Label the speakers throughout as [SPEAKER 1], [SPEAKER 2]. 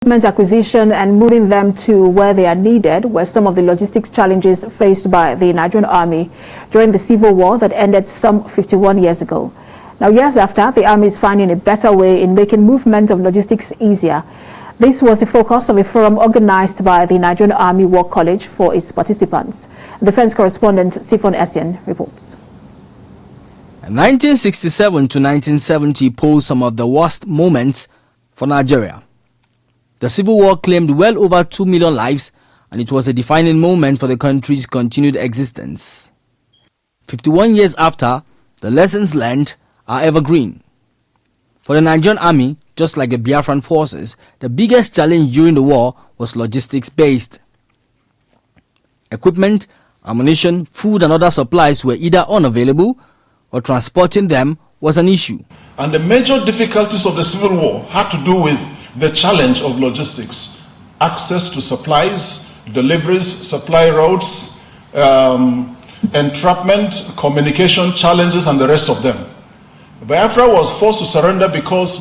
[SPEAKER 1] Equipment acquisition and moving them to where they are needed were some of the logistics challenges faced by the Nigerian Army during the Civil War that ended some 51 years ago. Now, years after, the Army is finding a better way in making movement of logistics easier. This was the focus of a forum organized by the Nigerian Army War College for its participants. Defense correspondent Sifon Essien reports.
[SPEAKER 2] 1967 to 1970 posed some of the worst moments for Nigeria. The Civil War claimed well over 2 million lives, and it was a defining moment for the country's continued existence. 51 years after, the lessons learned are evergreen. For the Nigerian Army, just like the Biafran forces, the biggest challenge during the war was logistics-based. Equipment, ammunition, food and other supplies were either unavailable or transporting them was an issue.
[SPEAKER 3] And the major difficulties of the Civil War had to do with the challenge of logistics, access to supplies, deliveries, supply routes, entrapment, communication challenges, and the rest of them. Biafra was forced to surrender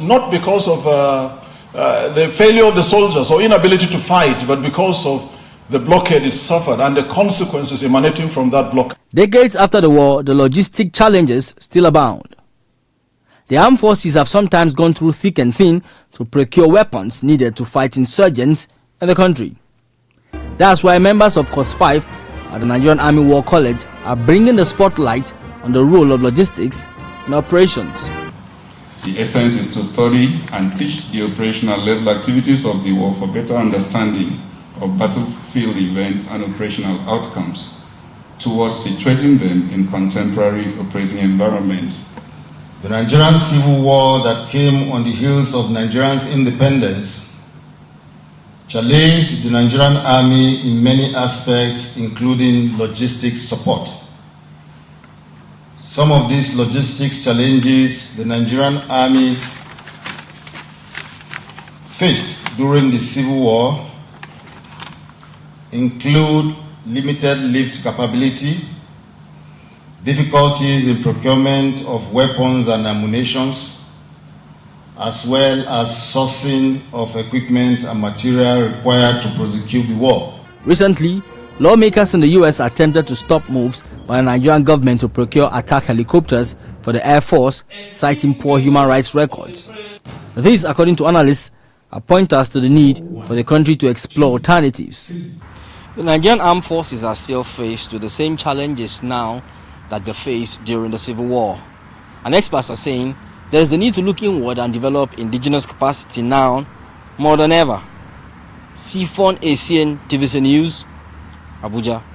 [SPEAKER 3] not because of the failure of the soldiers or inability to fight, but because of the blockade it suffered and the consequences emanating from that blockade.
[SPEAKER 2] Decades after the war, the logistic challenges still abound. The armed forces have sometimes gone through thick and thin to procure weapons needed to fight insurgents in the country. That's why members of Course 5 at the Nigerian Army War College are bringing the spotlight on the role of logistics in operations.
[SPEAKER 4] The essence is to study and teach the operational level activities of the war for better understanding of battlefield events and operational outcomes towards situating them in contemporary operating environments.
[SPEAKER 5] The Nigerian Civil War that came on the heels of Nigeria's independence challenged the Nigerian Army in many aspects, including logistics support. Some of these logistics challenges the Nigerian Army faced during the Civil War include limited lift capability, difficulties in procurement of weapons and ammunition, as well as sourcing of equipment and material required to prosecute the war.
[SPEAKER 2] Recently, lawmakers in the U.S. attempted to stop moves by the Nigerian government to procure attack helicopters for the Air Force, citing poor human rights records. This, according to analysts, are pointers to the need for the country to explore alternatives. The Nigerian armed forces are still faced with the same challenges now that they faced during the Civil War. And experts are saying there is the need to look inward and develop indigenous capacity now more than ever. Sifon Essien, TVC News, Abuja.